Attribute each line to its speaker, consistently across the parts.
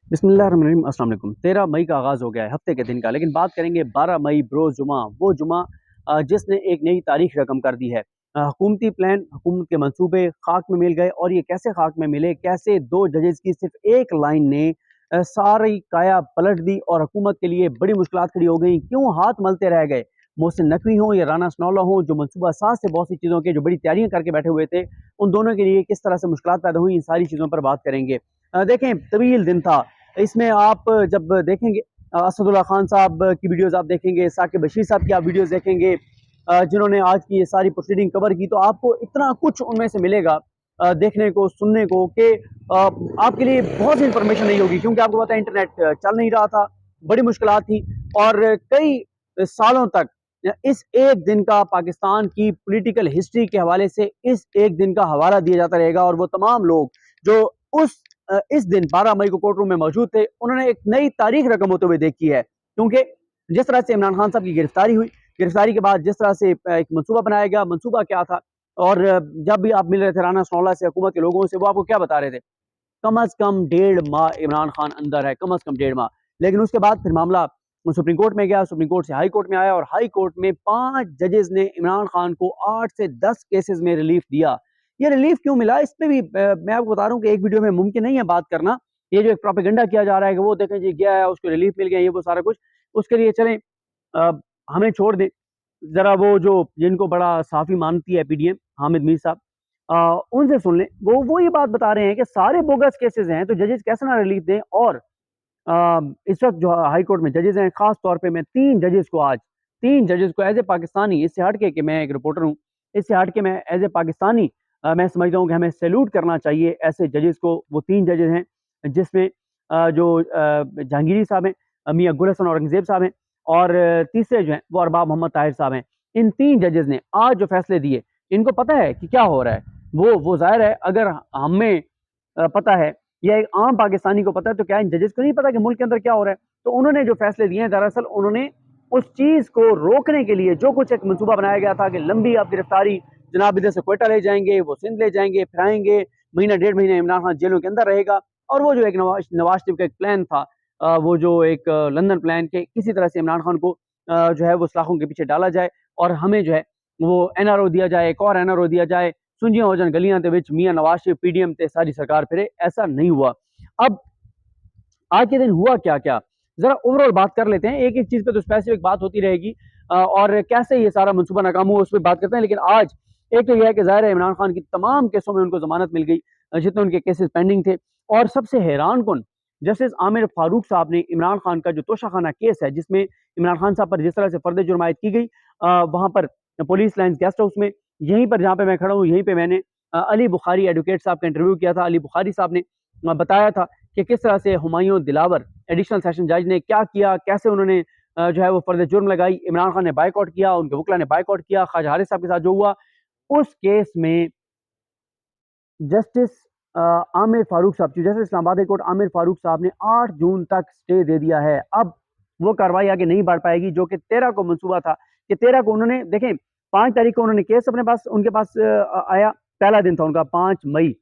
Speaker 1: बिस्मिल्लाहिर्रहमानिर्रहीम, अस्सलाम वालेकुम। 13 मई का आगाज़ हो गया है हफ्ते के दिन का, लेकिन बात करेंगे 12 मई बरोज़ जुमा, वो जुमा जिसने एक नई तारीख रकम कर दी है। हुकूमती प्लान, हुकूमत के मंसूबे खाक में मिल गए और ये कैसे खाक में मिले, कैसे 2 जजेज़ की सिर्फ एक लाइन ने सारी काया पलट दी और हुकूमत के लिए बड़ी मुश्किलात खड़ी हो गई। क्यों हाथ मलते रह गए? मोहसिन नकवी हों या राना सनाउल्लाह हों, जो मनसूबा साज़ थे बहुत सी चीज़ों के, जो बड़ी तैयारियाँ करके बैठे हुए थे, उन दोनों के लिए किस तरह से मुश्किलात पैदा हुई, इन सारी चीज़ों पर बात करेंगे। देखें, तवील दिन था। इसमें आप जब देखेंगे असदुल्ला खान साहब की वीडियोज़ आप देखेंगे, साकिब बशीर साहब की आप वीडियोज़ देखेंगे, जिन्होंने आज की ये सारी प्रोसीडिंग कवर की, तो आपको इतना कुछ उनमें से मिलेगा देखने को, सुनने को कि आपके लिए बहुत सी इन्फॉर्मेशन नहीं होगी, क्योंकि आपको पता है इंटरनेट चल नहीं रहा था, बड़ी मुश्किलात थी और कई सालों तक इस एक दिन का पाकिस्तान की पॉलिटिकल हिस्ट्री के हवाले से इस एक दिन का हवाला दिया जाता रहेगा और वो तमाम लोग जो उस इस दिन 12 मई को कोर्ट रूम में मौजूद थे, उन्होंने एक नई तारीख रकम होते हुए देखी है। क्योंकि जिस तरह से इमरान खान साहब की गिरफ्तारी हुई, गिरफ्तारी के बाद जिस तरह से एक मंसूबा बनाया गया, मंसूबा क्या था? और जब भी आप मिल रहे थे राना सनाउल्लाह से, हुकूमत के लोगों से, वो आपको क्या बता रहे थे? कम अज़ कम 1.5 माह इमरान खान अंदर है, कम अज़ कम 1.5 माह। लेकिन उसके बाद फिर मामला सुप्रीम कोर्ट में गया, सुप्रीम कोर्ट से हाई कोर्ट में आया और हाई कोर्ट में 5 जजेज़ ने इमरान खान को 8 से 10 केसेज़ में रिलीफ दिया। ये रिलीफ क्यों मिला? इस पे भी मैं आपको बता रहा हूँ कि एक वीडियो में मुमकिन नहीं है बात करना। ये जो एक प्रोपेगेंडा किया जा रहा है कि वो देखें जी गया है, उसको रिलीफ मिल गया, ये वो सारा कुछ। उसके लिए चलें अ, हमें छोड़ दें। ज़रा वो जो जिनको बड़ा साफ़ी मानती है पीडीएम, हामिद मीर साहब, उनसे सुन लें। वो ये बात बता रहे हैं कि सारे बोगस केसेज़ हैं, तो जजेज़ कैसे ना रिलीफ दें और इस वक़्त जो हाई कोर्ट में जजेज़ हैं, ख़ास तौर पे मैं 3 जजेज़ को आज 3 जजेज़ को एज़ ए पाकिस्तानी, इससे हट के कि मैं एक रिपोर्टर हूँ, इससे हट के मैं एज़ ए पाकिस्तानी मैं समझता हूँ कि हमें सैल्यूट करना चाहिए ऐसे जजेज़ को। वो 3 जजेज़ हैं, जिसमें जो जहांगीरी साहब हैं, मियां गुल हसन औरंगज़ेब साहब हैं और तीसरे जो हैं, वो अरबाब मोहम्मद ताहिर साहब हैं। इन 3 जजेज़ ने आज जो फैसले दिए, इनको पता है कि क्या हो रहा है। वो ज़ाहिर है, अगर हमें पता है या एक आम पाकिस्तानी को पता है, तो क्या इन जजेस को नहीं पता कि मुल्क के अंदर क्या हो रहा है? तो उन्होंने जो फैसले दिए हैं, दरअसल उन्होंने उस चीज़ को रोकने के लिए जो कुछ एक मंसूबा बनाया गया था कि लंबी अब गिरफ्तारी, जनाब इधर से क्वेटा ले जाएंगे, वो सिंध ले जाएंगे, फिर आएंगे, महीना 1.5 महीने इमरान खान जेलों के अंदर रहेगा। और वो जो एक नवाज शरीफ का एक प्लान था, वो जो एक लंदन प्लान के किसी तरह से इमरान खान को जो है वो सलाखों के पीछे डाला जाए और हमें जो है वो एनआरओ दिया जाए, एक और एनआरओ दिया जाए, सुंजियां हो जान गलियां दे विच मियां नवाज शरीफ पीडीएम ते सारी सरकार फिरे। ऐसा नहीं हुआ। अब आज के दिन हुआ क्या-क्या? ज़रा ओवरऑल बात कर लेते हैं। एक-एक चीज़ पे तो स्पेसिफिक बात होती रहेगी और कैसे ये सारा मंसूबा नाकाम हुआ, उस पे बात करते हैं। लेकिन आज एक तो ये है कि ज़ाहिर है इमरान खान की तमाम केसों में उनको ज़मानत मिल गई, जितने उनके केसेस पेंडिंग थे। और सबसे हैरान-कुन, जस्टिस आमिर फारूक साहब ने इमरान खान का जो तोशाखाना केस है, जिसमें इमरान खान साहब पर जिस तरह से फर्द जुर्म आयद की गई, वहाँ पर पुलिस लाइन्स गेस्ट हाउस में, यहीं पर जहाँ पे मैं खड़ा हूँ, यहीं पे मैंने अली बुखारी एडवोकेट साहब का इंटरव्यू किया था। अली बुखारी साहब ने बताया था कि किस तरह से हुमायूं दिलावर एडिशनल सेशन जज ने क्या किया, कैसे उन्होंने जो है वो फर्द जुर्म लगाई, इमरान खान ने बाइकआउट किया, उनके वकला ने बाइकआउट किया, ख्वाजा हारिस साहब के साथ जो हुआ, उस केस में जस्टिस आमिर फारूक साहब, chief justice Islamabad high court Aamir Farooq साहब ने 8 जून तक स्टे दे दिया है। अब वो कार्रवाई आगे नहीं बढ़ पाएगी, जो कि 13 को मंसूबा था कि 13 को उन्होंने देखें, 5 तारीख को उन्होंने केस अपने पास उनके पास आया, पहला दिन था उनका 5 मई।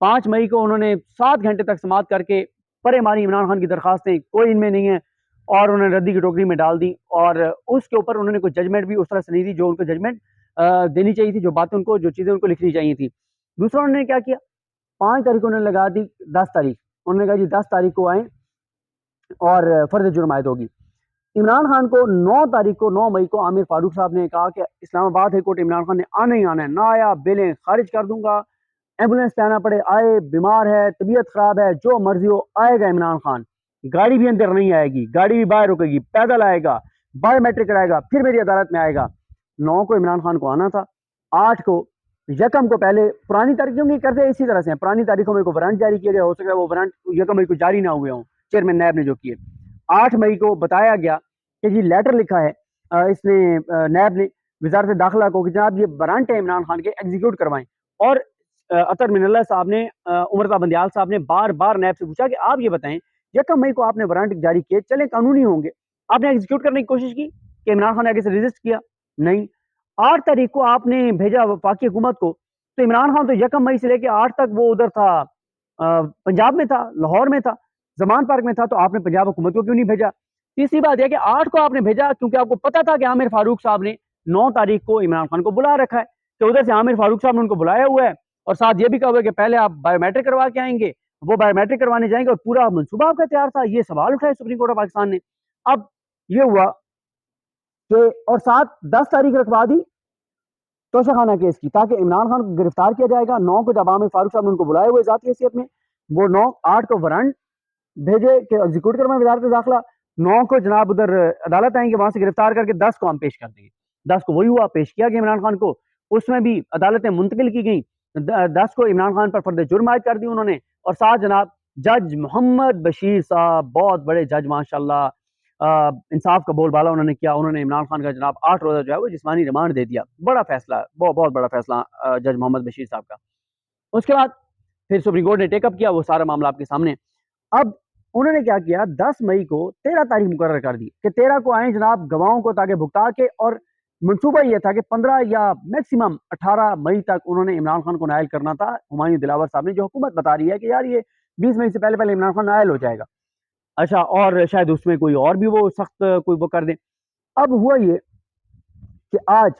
Speaker 1: 5 मई को उन्होंने 7 घंटे तक समाअत करके परे मारी इमरान खान की दरखास्तें, कोई इनमें नहीं है, और उन्होंने रद्दी की टोकरी में डाल दी और उसके ऊपर उन्होंने कोई जजमेंट भी उस तरह से नहीं दी जो उनको जजमेंट देनी चाहिए थी, जो बातें उनको, जो चीज़ें उनको लिखनी चाहिए थी। दूसरा उन्होंने क्या किया, 5 तारीख को उन्होंने लगा दी 10 तारीख। उन्होंने कहा जी 10 तारीख को आएँ और फर्द जुर्म आयद होगी। इमरान खान को 9 तारीख को, 9 मई को आमिर फारूक साहब ने कहा कि इस्लामाबाद हाई कोर्ट इमरान खान ने आना ही आना है, ना आया बेलें खारिज कर दूंगा, एम्बुलेंस पे आना पड़े आए, बीमार है, तबीयत खराब है, जो मर्जी हो आएगा इमरान खान। गाड़ी भी अंदर नहीं आएगी, गाड़ी भी बाहर रुकेगी, पैदल आएगा, बायोमेट्रिक कराएगा, फिर मेरी अदालत में आएगा। 9 को इमरान खान को आना था, 8 को, यकम को पहले पुरानी तारीखों में करते इसी तरह से हैं, पुरानी तारीखों में कोई वारंट जारी किया गया, हो सकता है वो वारंट यकम मई को जारी ना हुए हों, चेयरमैन नायब ने जो किए। 8 मई को बताया गया कि जी लेटर लिखा है इसने नायब ने वजारत दाखिला को कि जनाब ये वारंट है इमरान खान के, एग्जीक्यूट करवाएं। और अतर मिनल्ला साहब ने, उमरता बंदियाल साहब ने बार बार नायब से पूछा कि आप ये बताएं, यकम मई को आपने वारंट जारी किए, चले कानूनी होंगे, आपने एग्जीक्यूट करने की कोशिश की कि इमरान खान ने आगे से रेजिस्ट किया? नहीं। 8 तारीख को आपने भेजा वफाकी हुकूमत को, तो इमरान खान तो यकम मई से लेकर 8 तक वो उधर था, पंजाब में था, लाहौर में था। जमान पार्क में था तो आपने पंजाब हुकूमत को क्यों नहीं भेजा? तीसरी बात यह कि 8 को आपने भेजा क्योंकि आपको पता था कि आमिर फारूक साहब ने 9 तारीख को इमरान खान को बुला रखा है, तो उधर से आमिर फारूक साहब ने उनको बुलाया हुआ है और साथ ये भी कहा हुआ है कि पहले आप बायोमेट्रिक करवा के आएंगे, वो बायोमेट्रिक करवाने जाएंगे और पूरा मनसूबा आपका तैयार था। ये सवाल उठाए सुप्रीम कोर्ट ऑफ पाकिस्तान ने। अब ये हुआ कि और साथ 10 तारीख रखवा दी तोशाखाना केस की, ताकि इमरान खान को गिरफ्तार किया जाएगा। 9 को जब आमिर फारूक साहब ने उनको बुलाए हुए जाती हैसियत में, वो 8 को वारंट भेजे कि एग्जीक्यूट करवाएं वजारत दाखिला, 9 को जनाब उधर अदालत आएंगे, वहां से गिरफ्तार करके 10 को हम पेश कर देंगे। 10 को वही हुआ, पेश किया गया इमरान खान को, उसमें भी अदालतें मुंतकिल की गई। 10 को इमरान खान पर फर्द जुर्म आयद कर दी उन्होंने, और साथ जनाब जज मोहम्मद बशीर साहब, बहुत बड़े जज माशाल्लाह, इंसाफ का बोलबाला उन्होंने किया। उन्होंने इमरान खान का जनाब 8 रोजा जो है वो जिस्मानी रिमांड दे दिया। बड़ा फैसला, बहुत बड़ा फैसला जज मोहम्मद बशीर साहब का। उसके बाद फिर सुप्रीम कोर्ट ने टेकअप किया, वो सारा मामला आपके सामने। अब उन्होंने क्या किया, 10 मई को 13 तारीख मुकर्रर कर दी कि 13 को आए जनाब गवाहों को ताकि भुगता के, और मंसूबा यह था कि 15 या मैक्सिमम 18 मई तक उन्होंने इमरान खान को नायल करना था। हुमायूं दिलावर साहब ने, जो हुकूमत बता रही है कि यार ये 20 मई से पहले पहले इमरान खान नायल हो जाएगा। अच्छा, और शायद उसमें कोई और भी वो सख्त कोई वो कर दें। अब हुआ ये कि आज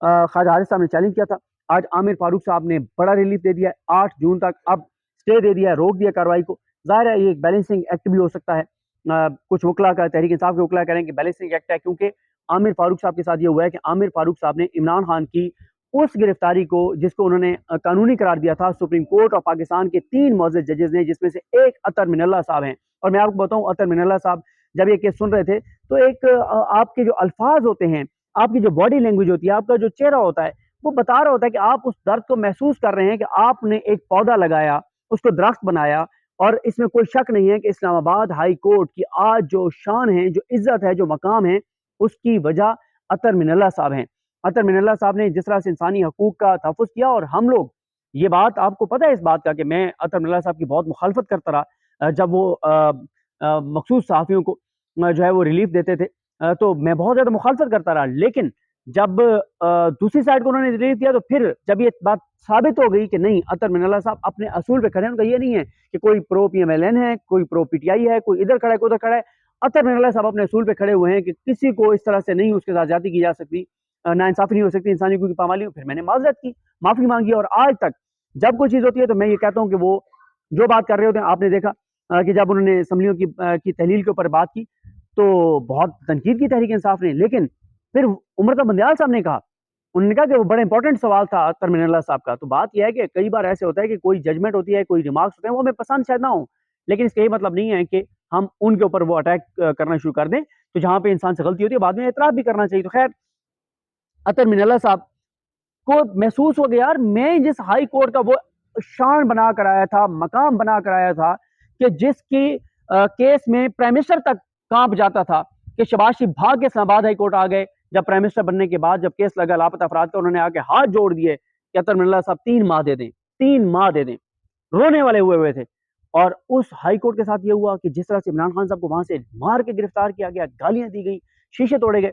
Speaker 1: ख्वाजा हारिस साहब ने चैलेंज किया था, आज आमिर फारूक साहब ने बड़ा रिलीफ दे दिया है 8 जून तक, अब स्टे दे दिया है, रोक दिया कार्रवाई को। जाहिर है ये एक बैलेंसिंग एक्ट भी हो सकता है। कुछ वकला का, तहरीक इंसाफ के वकला कह रहे हैं कि बैलेंसिंग एक्ट है, क्योंकि आमिर फारूक साहब के साथ ये हुआ है कि आमिर फारूक साहब ने इमरान खान की उस गिरफ्तारी को, जिसको उन्होंने कानूनी करार दिया था, सुप्रीम कोर्ट ऑफ पाकिस्तान के 3 मोअज़्ज़ज़ जजेस ने, जिसमें से एक अतर मिनल्ला साहब हैं। और मैं आपको बताऊं, अतर मिनल्ला साहब जब ये केस सुन रहे थे तो एक आपके जो अल्फाज होते हैं, आपकी जो बॉडी लैंग्वेज होती है, आपका जो चेहरा होता है, वो बता रहा होता है कि आप उस दर्द को महसूस कर रहे हैं कि आपने एक पौधा लगाया, उसको दरख्त बनाया। और इसमें कोई शक नहीं है कि इस्लामाबाद हाई कोर्ट की आज जो शान है, जो इज्जत है, जो मकाम है, उसकी वजह अतर मिनल्ला साहब हैं। अतर मिनल्ला साहब ने जिस तरह से इंसानी हकूक का तहफ़्फ़ुज़ किया, और हम लोग, ये बात आपको पता है इस बात का कि मैं अतर मिनल्ला साहब की बहुत मुखालफत करता रहा, जब वो मखसूस सहाफ़ियों को जो है वो रिलीफ देते थे, तो मैं बहुत ज़्यादा मुखालफत करता रहा। लेकिन जब दूसरी साइड को उन्होंने रिलीफ दिया, तो फिर जब ये बात साबित हो गई कि नहीं, अतर मिनल्ला साहब अपने असूल पे खड़े हैं, उनका ये नहीं है कि कोई प्रो पीएमएलएन है, कोई प्रो पीटीआई है, कोई इधर खड़ा है, कोई उधर खड़ा है। अतर मिनल्ला साहब अपने असूल पे खड़े हुए हैं कि किसी को इस तरह से नहीं उसके साथ ज्यादती की जा सकती, नाइंसाफी नहीं हो सकती, इंसानी हकूक़ की पामाली हो। फिर मैंने माजरत की, माफी मांगी, और आज तक जब कोई चीज होती है तो मैं ये कहता हूँ कि वो जो बात कर रहे होते हैं, आपने देखा कि जब उन्होंने असम्बलियों की तहलील के ऊपर बात की तो बहुत तनकीद की तहरीक इंसाफ ने, लेकिन फिर उमर का बंदयाल साहब ने कहा, उन्होंने कहा कि वो बड़ा इंपॉर्टेंट सवाल था अतर मिनल्ला साहब का। तो बात यह है कि कई बार ऐसे होता है कि कोई जजमेंट होती है, कोई रिमार्क्स होते हैं, वो हमें पसंद शायद ना हो, लेकिन इसका ये मतलब नहीं है कि हम उनके ऊपर वो अटैक करना शुरू कर दें। तो जहां पे इंसान से गलती होती है, बाद में एतराफ भी करना चाहिए। तो खैर, अतर मिनल्ला साहब को महसूस हो गया, यार मैं जिस हाई कोर्ट का वो शान बना कर आया था, मकाम बना कर आया था, कि जिसकी केस में प्राइम मिनिस्टर तक कांप जाता था, कि शहबाज शरीफ भाग के इस्लामाबाद हाई कोर्ट आ गए। जब प्राइम मिनिस्टर बनने के बाद जब केस लगा लापता अफराद का, उन्होंने आके हाथ जोड़ दिए कि अतर मिनल्ला साहब 3 माह दे दें, 3 माह दे दें, रोने वाले हुए थे। और उस हाई कोर्ट के साथ ये हुआ कि जिस तरह से इमरान खान साहब को वहां से मार के गिरफ्तार किया गया, गालियां दी गई, शीशे तोड़े गए।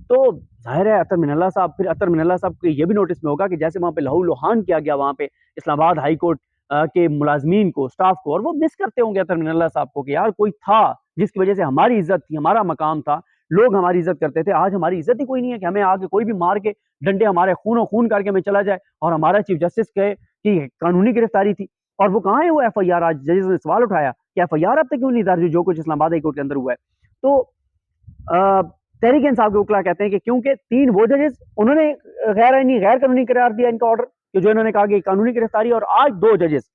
Speaker 1: तो जाहिर है अतर मिनल्ला साहब, फिर अतर मिनल्ला साहब को ये भी नोटिस में होगा कि जैसे वहां पे लहू लुहान किया गया वहां पे इस्लामाबाद हाई कोर्ट के मुलाजमीन को, स्टाफ को, और वो मिस करते होंगे अतर मिनल्ला साहब को कि यार कोई था जिसकी वजह से हमारी इज्जत थी, हमारा मकाम था, लोग हमारी इज्जत करते थे। आज हमारी इज्जत ही कोई नहीं है कि हमें आके कोई भी मार के डंडे हमारे खूनो खून करके हमें चला जाए, और हमारा चीफ जस्टिस कहे कि कानूनी गिरफ्तारी थी। और वो कहाँ है वो एफआईआर? आज जजेस ने सवाल उठाया कि एफआईआर अब तक क्यों नहीं दर्ज हुई, जो कुछ इस्लामाबाद हाई कोर्ट के अंदर हुआ है। तो तहरीक इंसाफ के वकला कहते हैं कि क्योंकि 3 वो जजेस, उन्होंने गैर कानूनी करार दिया इनका ऑर्डर, कि जो इन्होंने कहा कि कानूनी गिरफ्तारी, और आज 2 जजेस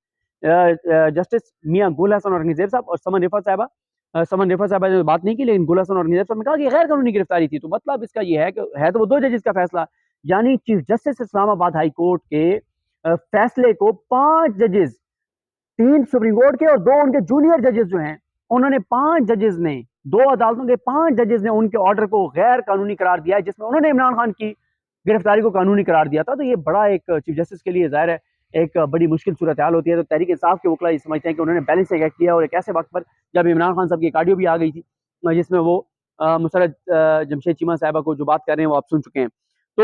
Speaker 1: जस्टिस मियां गुल हसन औरंगजेब साहब और समन रिफत साहबा, समन रिफत साहबा ने बात नहीं की, लेकिन गुल हसन औरंगजेब साहब ने कहा कि गैर कानूनी गिरफ्तारी थी। तो मतलब इसका यह है कि है तो वो 2 जजेस का फैसला, यानी chief justice Islamabad high court के फैसले को 5 जजेस, 3 सुप्रीम कोर्ट के और 2 उनके जूनियर जजेस जो हैं, उन्होंने 5 जजेस ने, 2 अदालतों के 5 जजेस ने उनके ऑर्डर को गैर कानूनी करार दिया है, जिसमें उन्होंने इमरान खान की गिरफ्तारी को कानूनी करार दिया था। तो ये बड़ा एक चीफ जस्टिस के लिए जाहिर है एक बड़ी मुश्किल सूरत हाल होती है। तो तहरीक इंसाफ के वकला ये समझते हैं कि उन्होंने बैलेंसिंग एक्ट किया, और एक ऐसे वक्त पर जब इमरान खान साहब की एक ऑडियो भी आ गई थी, जिसमें वो मुसरत जमशेद चीमा साहिबा को जो बात कर रहे हैं वो आप सुन चुके हैं। तो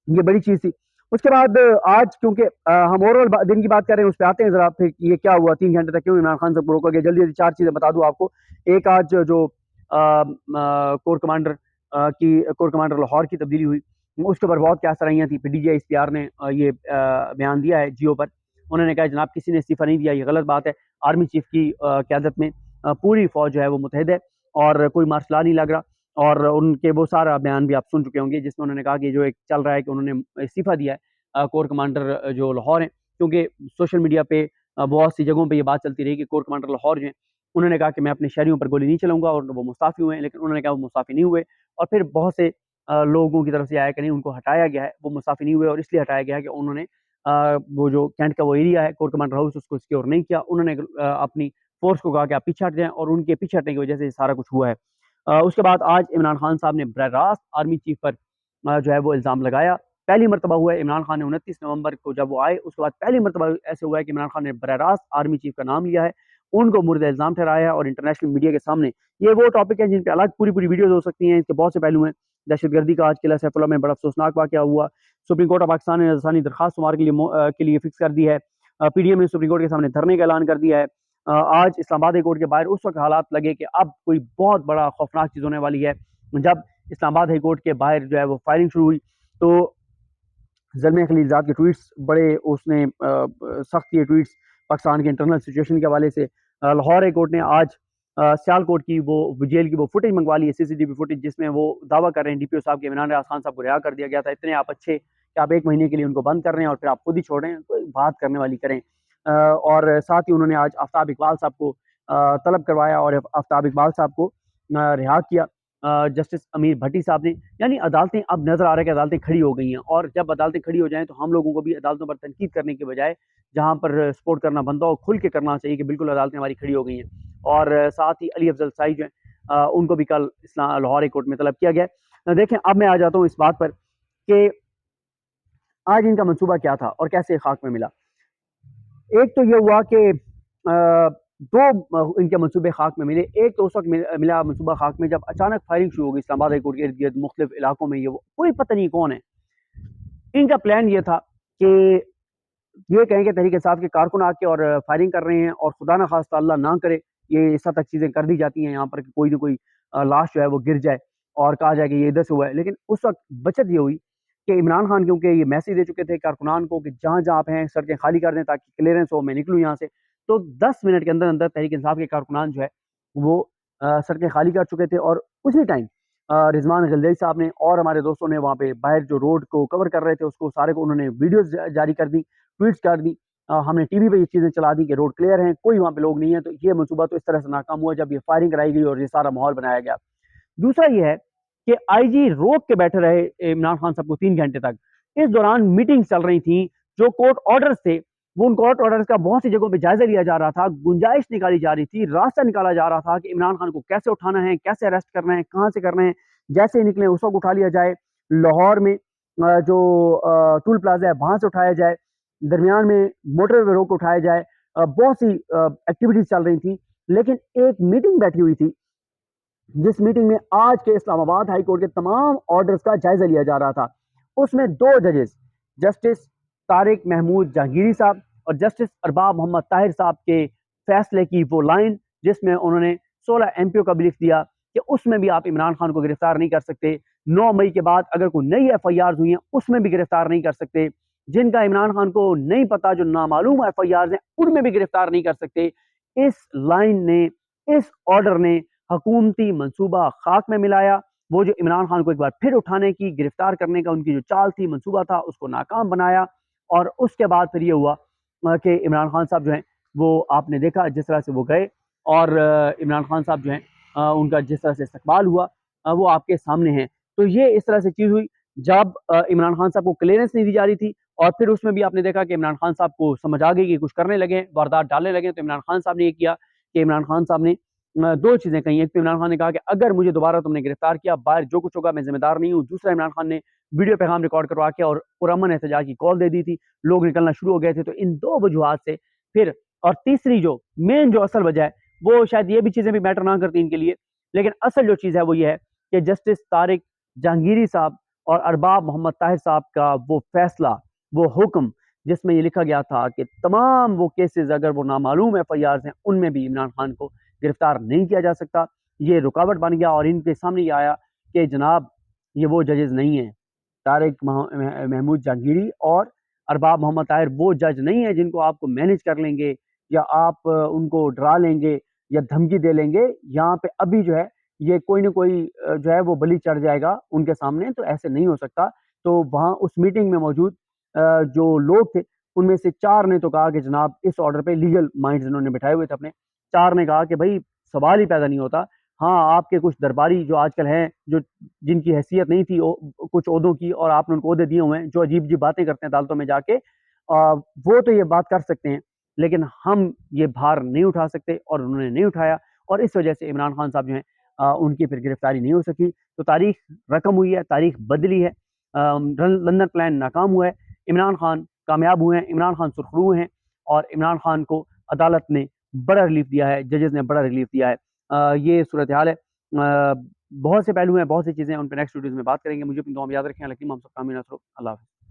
Speaker 1: ये बड़ी चीज थी। उसके बाद आज क्योंकि हम ओवरऑल दिन की बात कर रहे हैं, उस पर आते हैं जरा फिर कि ये क्या हुआ 3 घंटे तक क्यों इमरान खान सबको रोका गया। जल्दी जल्दी 4 चीज़ें बता दूं आपको। एक, आज जो कोर कमांडर लाहौर की तब्दीली हुई, उसके ऊपर बहुत क्या सराहियाँ थी। डीजीआई एसपीआर ने ये बयान दिया है जियो पर। उन्होंने कहा जनाब किसी ने इस्तीफा नहीं दिया, ये गलत बात है। आर्मी चीफ की क्यादत में पूरी फौज जो है वो मुतहद है और कोई मार्शल लॉ नहीं लग रहा। और उनके वो सारा बयान भी आप सुन चुके होंगे जिसमें उन्होंने कहा कि जो एक चल रहा है कि उन्होंने इस्तीफा दिया है कोर कमांडर जो लाहौर हैं, क्योंकि सोशल मीडिया पे बहुत सी जगहों पे ये बात चलती रही कि कोर कमांडर लाहौर जो हैं, उन्होंने कहा कि मैं अपने शहरियों पर गोली नहीं चलाऊंगा और वो मुस्ताफ़ी हुए हैं, लेकिन उन्होंने कहा वो मुस्ताफ़ी नहीं हुए। और फिर बहुत से लोगों की तरफ से आया कि नहीं उनको हटाया गया है, वो मुस्ताफ़ी नहीं हुए और इसलिए हटाया गया है कि उन्होंने वो जो कैंट का वो एरिया है कोर कमांडर हाउस उसको सिक्योर नहीं किया। उन्होंने अपनी फोर्स को कहा कि आप पीछे हट जाएं और उनके पीछे हटने की वजह से सारा कुछ हुआ है। उसके बाद आज इमरान खान साहब ने बरह रास्त आर्मी चीफ पर जो है वो इल्ज़ाम लगाया। पहली मरतबा हुआ है इमरान खान ने 29 नवंबर को जब वो आए उसके बाद पहली मरतबा ऐसे हुआ है कि इमरान खान ने बरह रास्त आर्मी चीफ का नाम लिया है, उनको मुर्द इल्ज़ाम ठहराया है और इंटरनेशनल मीडिया के सामने ये वो टॉपिक है जिन पे अलग पूरी पूरी वीडियोज़ हो सकती हैं। इसके बहुत से पहलू हैं। दहशतगर्दी का आज किला सैफुल्लाह में बड़ा अफसोसनाक वाक़या हुआ। सुप्रीम कोर्ट ऑफ पाकिस्तान ने नज़रसानी दरखास्त सोमवार के लिए फिक्स कर दी है। पीडीएम ने सुप्रीम कोर्ट के सामने धरने का ऐलान कर दिया है। आज इस्लामाबाद हाई कोर्ट के बाहर उस वक्त हालात लगे कि अब कोई बहुत बड़ा खौफनाक चीज़ होने वाली है। जब इस्लामाबाद हाई कोर्ट के बाहर जो है वो फायरिंग शुरू हुई तो ज़लमे खलीलज़ाद के ट्वीट्स बड़े उसने सख्त किए ट्वीट्स पाकिस्तान के इंटरनल सिचुएशन के हवाले से। लाहौर हाई कोर्ट ने आज सियालकोट की वो जेल की वो फुटेज मंगवा ली है, सीसीटीवी फुटेज, जिसमें वो दावा कर रहे हैं डीपीओ साहब के इमरान रियाज खान साहब को रिहा कर दिया गया था। इतने आप अच्छे कि आप 1 महीने के लिए उनको बंद कर रहे हैं और फिर आप खुद ही छोड़ रहे हैं, कोई बात करने वाली करें। और साथ ही उन्होंने आज आफ्ताब इकबाल साहब को तलब करवाया और आफ्ताब इकबाल साहब को रिहा किया जस्टिस अमीर भट्टी साहब ने। यानी अदालतें अब नजर आ रहा है कि अदालतें खड़ी हो गई हैं और जब अदालतें खड़ी हो जाएं तो हम लोगों को भी अदालतों पर तनकीद करने के बजाय जहां पर सपोर्ट करना बनता हो खुल के करना चाहिए कि बिल्कुल अदालतें हमारी खड़ी हो गई हैं। और साथ ही अली अफजल साई जो है उनको भी कल लाहौर कोर्ट में तलब किया गया। देखें अब मैं आ जाता हूँ इस बात पर कि आज इनका मंसूबा क्या था और कैसे खाक में मिला। एक तो ये हुआ कि दो इनके मंसूबे खाक में मिले। एक तो उस वक्त मिला मंसूबा खाक में जब अचानक फायरिंग शुरू हो गई इस्लामाबाद हाई कोर्ट के इर्द गिर्द मुख्तलिफ इलाकों में। ये वो कोई पता नहीं कौन है। इनका प्लान ये था कि ये कहें कि तहरीक इंसाफ के कारकुन आके और फायरिंग कर रहे हैं और खुदा ना खास्ता अल्लाह ना करे ये इस हद तक चीज़ें कर दी जाती हैं यहाँ पर कि कोई ना कोई लाश जो है वो गिर जाए और कहा जाए कि ये इधर से हुआ है। लेकिन उस वक्त बचत ये हुई कि इमरान खान क्योंकि ये मैसेज दे चुके थे कारकुनान को कि जहाँ जहाँ आप हैं सड़कें खाली कर दें ताकि क्लियरेंस हो, मैं निकलूँ यहाँ से। तो 10 मिनट के अंदर अंदर तहरीक इंसाफ के कारकुनान जो है वो सड़कें खाली कर चुके थे और उसी टाइम रिजवान गलदई साहब ने और हमारे दोस्तों ने वहाँ पे बाहर जो रोड को कवर कर रहे थे उसको सारे को उन्होंने वीडियोज जारी कर दी, ट्वीट्स कर दी। हमने टीवी पे ये चीज़ें चला दी कि रोड क्लियर है, कोई वहाँ पे लोग नहीं है। तो ये मंसूबा तो इस तरह से नाकाम हुआ जब ये फायरिंग कराई गई और ये सारा माहौल बनाया गया। दूसरा ये है कि आईजी रोक के बैठे रहे इमरान खान साहब को 3 घंटे तक। इस दौरान मीटिंग चल रही थी, जो कोर्ट ऑर्डर्स थे वो उन कोर्ट ऑर्डर्स का बहुत सी जगहों पे जायजा लिया जा रहा था, गुंजाइश निकाली जा रही थी, रास्ता निकाला जा रहा था कि इमरान खान को कैसे उठाना है, कैसे अरेस्ट करना है, कहाँ से करना है। जैसे ही निकले उस वक्त उठा लिया जाए। लाहौर में जो टूल प्लाजा है वहां से उठाया जाए, दरमियान में मोटरवे पे रोक उठाया जाए। बहुत सी एक्टिविटीज चल रही थी। लेकिन एक मीटिंग बैठी हुई थी जिस मीटिंग में आज के इस्लामाबाद हाई कोर्ट के तमाम ऑर्डर्स का जायजा लिया जा रहा था। उसमें 2 जजेस जस्टिस तारिक महमूद जहांगीरी साहब और जस्टिस अरबाब मोहम्मद ताहिर साहब के फैसले की वो लाइन जिसमें उन्होंने 16 एमपीओ का बिलीफ दिया कि उसमें भी आप इमरान खान को गिरफ्तार नहीं कर सकते। 9 मई के बाद अगर कोई नई एफआईआर हुई हैं उसमें भी गिरफ्तार नहीं कर सकते। जिनका इमरान खान को नहीं पता, जो नामालूम एफआईआर हैं उनमें भी गिरफ्तार नहीं कर सकते। इस लाइन ने, इस ऑर्डर ने हुकूमती मंसूबा खाक में मिलाया। वो जो इमरान खान को एक बार फिर उठाने की, गिरफ्तार करने का उनकी जो चाल थी, मंसूबा था, उसको नाकाम बनाया। और उसके बाद फिर ये हुआ कि इमरान खान साहब जो हैं वो आपने देखा जिस तरह से वो गए और इमरान खान साहब जो हैं उनका जिस तरह से इस्तकबाल हुआ वो आपके सामने है। तो ये इस तरह से चीज़ हुई जब इमरान खान साहब को क्लियरेंस नहीं दी जा रही थी और फिर उसमें भी आपने देखा कि इमरान खान साहब को समझ आ गई कि कुछ करने लगे, वारदात डालने लगे। तो इमरान खान साहब ने ये किया कि इमरान खान साहब ने 2 चीज़ें कही। एक तो इमरान खान ने कहा कि अगर मुझे दोबारा तुमने गिरफ्तार किया, बाहर जो कुछ होगा मैं जिम्मेदार नहीं हूँ। दूसरा, इमरान खान ने वीडियो पैगाम रिकॉर्ड करवा के और पुरअमन एहतजाज की कॉल दे दी थी, लोग निकलना शुरू हो गए थे। तो इन 2 वजूहात से फिर, और तीसरी जो मेन जो असल वजह है वो शायद ये भी चीज़ें भी मैटर ना करती इनके लिए, लेकिन असल जो चीज़ है वो ये है कि जस्टिस तारिक जहांगीरी साहब और अरबाब मोहम्मद ताहिर साहब का वो फैसला वो हुक्म जिसमें ये लिखा गया था कि तमाम वो केसेस अगर वो नामालूम एफआईआर हैं उनमें भी इमरान खान को गिरफ्तार नहीं किया जा सकता, ये रुकावट बन गया और इनके सामने ये आया कि जनाब ये वो जजेस नहीं हैं, तारिक महमूद जहांगीरी और अरबाब मोहम्मद ताहिर वो जज नहीं है जिनको आपको मैनेज कर लेंगे या आप उनको डरा लेंगे या धमकी दे लेंगे। यहाँ पे अभी जो है ये कोई ना कोई जो है वो बलि चढ़ जाएगा उनके सामने, तो ऐसे नहीं हो सकता। तो वहाँ उस मीटिंग में मौजूद जो लोग थे उनमें से 4 ने तो कहा कि जनाब इस ऑर्डर पे लीगल माइंड्स इन्होंने बिठाए हुए थे अपने, 4 ने कहा कि भाई सवाल ही पैदा नहीं होता। हाँ, आपके कुछ दरबारी जो आजकल हैं, जो जिनकी हैसियत नहीं थी कुछ ओहदों की और आपने उनको ओहदे दिए हुए हैं, जो अजीब-अजीब बातें करते हैं अदालतों में जाके वो तो ये बात कर सकते हैं, लेकिन हम ये भार नहीं उठा सकते और उन्होंने नहीं उठाया और इस वजह से इमरान खान साहब जो हैं उनकी फिर गिरफ्तारी नहीं हो सकी। तो तारीख रकम हुई है, तारीख बदली है। लंदन प्लान नाकाम हुआ है, इमरान खान कामयाब हुए हैं, इमरान खान सुरखरू हैं और इमरान खान को अदालत ने बड़ा रिलीफ दिया है, जजेस ने बड़ा रिलीफ दिया है। ये सूरत हाल है। बहुत से पहलू हैं, बहुत सी चीज़ें हैं, उन पे नेक्स्ट वीडियोज़ में बात करेंगे। मुझे अपनी दुआ में याद रखें। हालाँकि हम सब कामिल नसरो अल्लाह हाफ़िज़।